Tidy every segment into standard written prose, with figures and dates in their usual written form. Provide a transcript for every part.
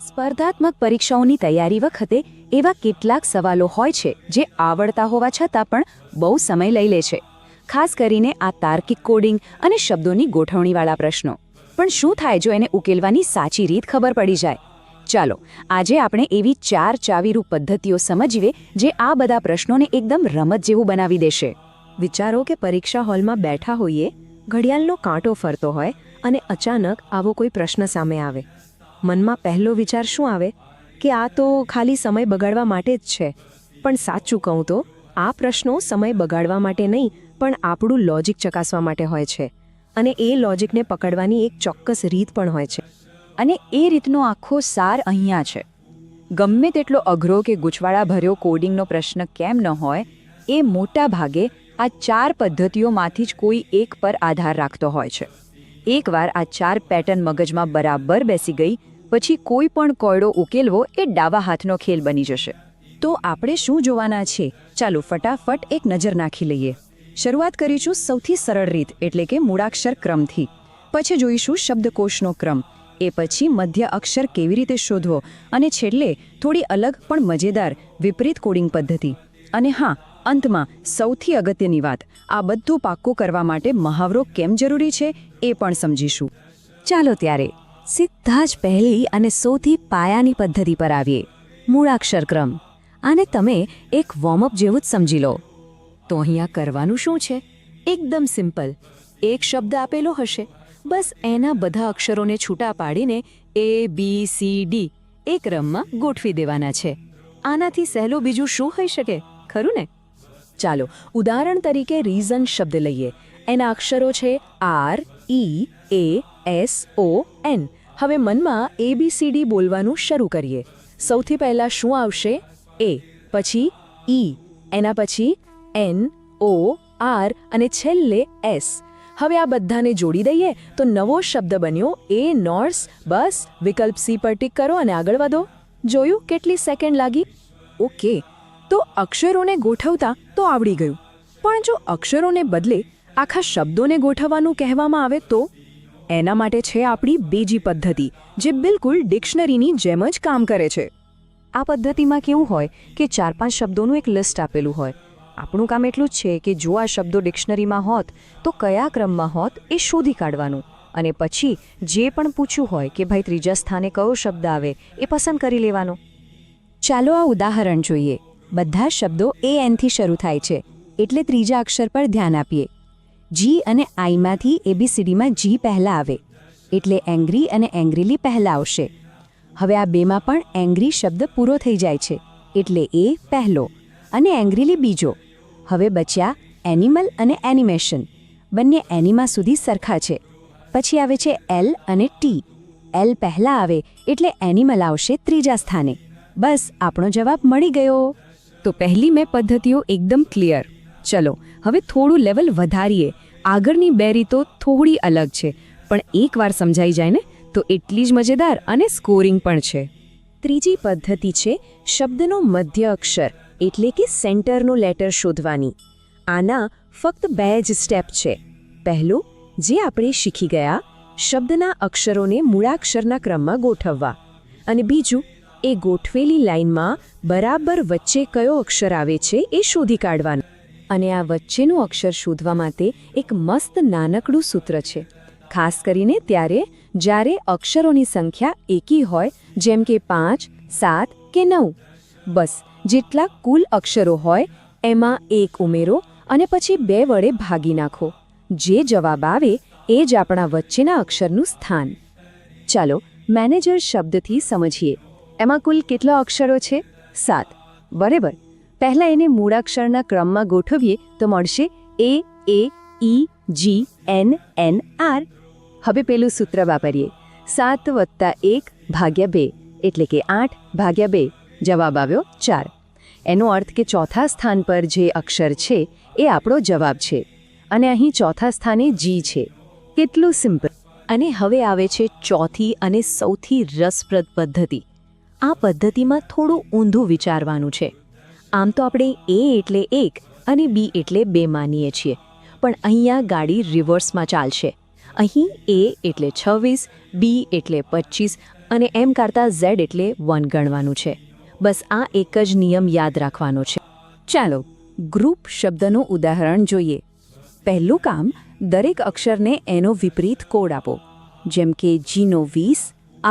સ્પર્ધાત્મક પરીક્ષાઓની તૈયારી વખતે એવા કેટલાક સવાલો હોય છે જે આવડતા હોવા છતાં પણ બહુ સમય લઈ લે છે. ખાસ કરીને આ તાર્કિક કોડિંગ અને શબ્દોની ગોઠવણીવાળા પ્રશ્નો. પણ શું થાય જો એને ઉકેલવાની સાચી રીત ખબર પડી જાય? ચાલો આજે આપણે એવી 4 ચાવીરૂપ પદ્ધતિઓ સમજીએ જે આ બધા પ્રશ્નોને એકદમ રમત જેવું બનાવી દેશે. વિચારો કે પરીક્ષા હોલમાં બેઠા હોઈએ, ઘડિયાળનો કાંટો ફરતો હોય અને અચાનક આવો કોઈ પ્રશ્ન સામે આવે. મનમાં પહેલો વિચાર શું આવે કે આ તો ખાલી સમય બગાડવા માટે જ છે. પણ સાચું કહું તો આ પ્રશ્નો સમય બગાડવા માટે નહીં, પણ આપણું લોજિક ચકાસવા માટે હોય છે. અને એ લોજિકને પકડવાની એક ચોક્કસ રીત પણ હોય છે. અને એ રીતનો આખો સાર અહીંયા છે. ગમે તેટલો અઘરો કે ગૂંચવાડા ભર્યો કોડિંગનો પ્રશ્ન કેમ ન હોય, એ મોટા ભાગે આ 4 પદ્ધતિઓમાંથી જ કોઈ એક પર આધાર રાખતો હોય છે. એકવાર આ 4 પેટર્ન મગજમાં બરાબર બેસી ગઈ પછી કોઈ પણ કોયડો ઉકેલવો એ ડાવા હાથનો ખેલ બની જશે. તો આપણે શું જોવાના છે? ચાલો ફટાફટ એક નજર નાખી લઈએ. શરૂઆત કરીશું સૌથી સરળ રીત એટલે કે મૂળાક્ષર ક્રમથી. પછી જોઈશું શબ્દકોશનો ક્રમ, એ પછી મધ્ય અક્ષર કેવી રીતે શોધવો, અને છેલ્લે થોડી અલગ પણ મજેદાર વિપરીત કોડિંગ પદ્ધતિ. અને હા, અંતમાં સૌથી અગત્યની વાત, આ બધું પાક્કું કરવા માટે મહાવરો કેમ જરૂરી છે એ પણ સમજીશું. ચાલો ત્યારે સીધા જ પહેલી અને સૌથી પાયાની પદ્ધતિ પર આવીએ, મૂળાક્ષર ક્રમ. આને તમે એક વોર્મઅપ જેવું જ સમજી લો. તો અહીંયા કરવાનું શું છે? એકદમ સિમ્પલ. એક શબ્દ આપેલો હશે, બસ એના બધા અક્ષરોને છૂટા પાડીને ABCD એ ક્રમમાં ગોઠવી દેવાના છે. આનાથી સહેલું બીજું શું હોઈ શકે, ખરું ને? ચાલો ઉદાહરણ તરીકે રીઝન શબ્દ લઈએ. એના અક્ષરો છે REASON. હવે મનમાં ABCD બોલવાનું શરૂ કરીએ. સૌથી પહેલાં શું આવશે? A, પછી E, એના પછી NOR અને છેલ્લે S. હવે આ બધાને જોડી દઈએ તો નવો શબ્દ બન્યો A નોર્સ. બસ વિકલ્પ C પર ટિક કરો અને આગળ વધો. જોયું કેટલી સેકન્ડ લાગી? ઓકે, તો અક્ષરોને ગોઠવતા તો આવડી ગયું. પણ જો અક્ષરોને બદલે આખા શબ્દોને ગોઠવવાનું કહેવામાં આવે તો? એના માટે છે આપણી બીજી પદ્ધતિ, જે બિલકુલ ડિક્શનરીની જેમ જ કામ કરે છે. આ પદ્ધતિમાં કેવું હોય કે 4-5 શબ્દોનું એક લિસ્ટ આપેલું હોય. આપણું કામ એટલું જ છે કે જો આ શબ્દો ડિક્શનરીમાં હોત તો કયા ક્રમમાં હોત એ શોધી કાઢવાનું. અને પછી જે પણ પૂછ્યું હોય કે ભાઈ ત્રીજા સ્થાને કયો શબ્દ આવે એ પસંદ કરી લેવાનો. ચાલો આ ઉદાહરણ જોઈએ. બધા શબ્દો AN થી શરૂ થાય છે, એટલે ત્રીજા અક્ષર પર ધ્યાન આપીએ. G અને I માંથી ABCDમાં G પહેલાં આવે, એટલે એંગ્રી અને એંગ્રીલી પહેલાં આવશે. હવે આ બેમાં પણ એંગ્રી શબ્દ પૂરો થઈ જાય છે, એટલે A પહેલો અને એંગ્રીલી બીજો. હવે બચ્યા એનિમલ અને એનિમેશન. બંને એનિમા સુધી સરખા છે. પછી આવે છે L અને T. L પહેલાં આવે એટલે એનિમલ આવશે ત્રીજા સ્થાને. બસ આપણો જવાબ મળી ગયો. તો પહેલી 2 પદ્ધતિઓ એકદમ ક્લિયર. ચલો હવે થોડું લેવલ વધારીએ. આગળની 2 રીતો થોડી અલગ છે, પણ એકવાર સમજાઈ જાય ને તો એટલી જ મજેદાર અને સ્કોરિંગ પણ છે. ત્રીજી પદ્ધતિ છે શબ્દનો મધ્ય અક્ષર એટલે કે સેન્ટરનો લેટર શોધવાની. આના ફક્ત 2 જ સ્ટેપ છે. પહેલું, જે આપણે શીખી ગયા, શબ્દના અક્ષરોને મૂળાક્ષરના ક્રમમાં ગોઠવવા. અને બીજું, એ ગોઠવેલી લાઇનમાં બરાબર વચ્ચે કયો અક્ષર આવે છે એ શોધી કાઢવાનું. અને આ વચ્ચેનું અક્ષર શોધવા માટે એક મસ્ત નાનકડું સૂત્ર છે. ખાસ કરીને ત્યારે જ્યારે અક્ષરોની સંખ્યા એકી હોય, જેમ કે 5, 7 કે 9. બસ જેટલા કુલ અક્ષરો હોય એમાં 1 ઉમેરો અને પછી 2 વડે ભાગી નાખો. જે જવાબ આવે એ જ આપણા વચ્ચેના અક્ષરનું સ્થાન. ચાલો મેનેજર શબ્દથી સમજીએ. એમાં કુલ કેટલા અક્ષરો છે? 7. બરાબર. પહેલાં એને મૂળાક્ષરના ક્રમમાં ગોઠવીએ તો મળશે AAEGNNR. હવે પેલું સૂત્ર વાપરીએ. 7 + 1 / 2 એટલે કે 8 / 2. જવાબ આવ્યો 4. એનો અર્થ કે ચોથા સ્થાન પર જે અક્ષર છે એ આપણો જવાબ છે. અને અહીં ચોથા સ્થાને G છે. કેટલું સિમ્પલ. અને હવે આવે છે ચોથી અને સૌથી રસપ્રદ પદ્ધતિ. આ પદ્ધતિમાં થોડું ઊંધું વિચારવાનું છે. આમ તો આપણે A એટલે 1 અને B એટલે 2 માનીએ છીએ, પણ અહીંયા ગાડી રિવર્સમાં ચાલશે. અહીં A એટલે 26, B એટલે 25 અને m કરતાં z એટલે 1 ગણવાનું છે. બસ આ એક જ નિયમ યાદ રાખવાનો છે. ચાલો ગ્રુપ શબ્દનું ઉદાહરણ જોઈએ. પહેલું કામ, દરેક અક્ષરને એનો વિપરીત કોડ આપો, જેમ કે Gનો 20,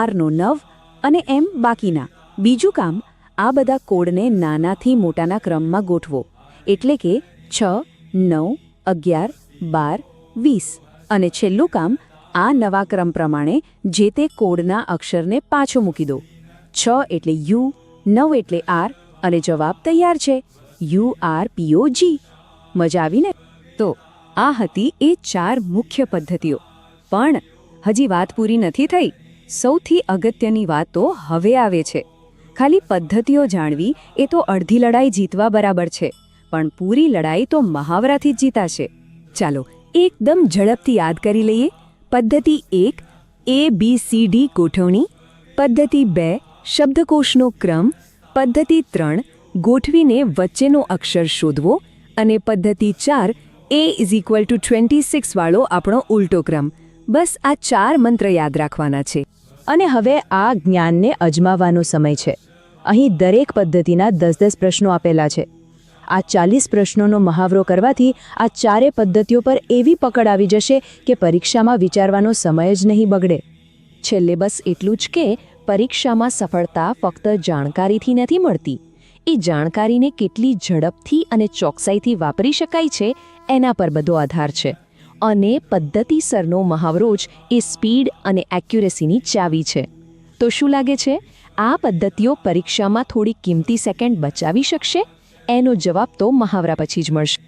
Rનો 9 અને M બાકીના. બીજું કામ, આ બધા કોડને નાનાથી મોટાના ક્રમમાં ગોઠવો, એટલે કે 6, 9, 11, 12, 20. અને છેલ્લું કામ, આ નવા ક્રમ પ્રમાણે જે તે કોડના અક્ષરને પાછો મૂકી દો. 6 એટલે U, 9 એટલે R અને જવાબ તૈયાર છે, URPOG. મજા આવીને? તો આ હતી એ 4 મુખ્ય પદ્ધતિઓ. પણ હજી વાત પૂરી નથી થઈ. સૌથી અગત્યની વાત તો હવે આવે છે. ખાલી પદ્ધતિઓ જાણવી એ તો અડધી લડાઈ જીતવા બરાબર છે, પણ પૂરી લડાઈ તો મહાવરાથી જ જીતાશે. ચાલો એકદમ ઝડપથી યાદ કરી લઈએ. પદ્ધતિ 1, ABCD ગોઠવણી. પદ્ધતિ 2, શબ્દકોશનો ક્રમ. પદ્ધતિ 3, ગોઠવીને વચ્ચેનો અક્ષર શોધવો. અને પદ્ધતિ 4, A=26 વાળો આપણો ઉલટો ક્રમ. બસ આ 4 મંત્ર યાદ રાખવાના છે. અને હવે આ જ્ઞાનને અજમાવવાનો સમય છે. અહીં દરેક પદ્ધતિના 10-10 પ્રશ્નો આપેલા છે. આ 40 પ્રશ્નોનો મહાવરો કરવાથી આ 4 પદ્ધતિઓ પર એવી પકડ આવી જશે કે પરીક્ષામાં વિચારવાનો સમય જ નહીં બગડે. છેલ્લે બસ એટલું જ કે પરીક્ષામાં સફળતા ફક્ત જાણકારીથી નથી મળતી. એ જાણકારીને કેટલી ઝડપથી અને ચોકસાઈથી વાપરી શકાય છે એના પર બધો આધાર છે. અને પદ્ધતિસરનો મહાવરો જ એ સ્પીડ અને એક્યુરેસીની ચાવી છે. તો શું લાગે છે, આ પદ્ધતિઓ પરીક્ષામાં થોડી કિંમતી સેકન્ડ બચાવી શકશે? એનો જવાબ તો મહાવરા પછી જ મળશે.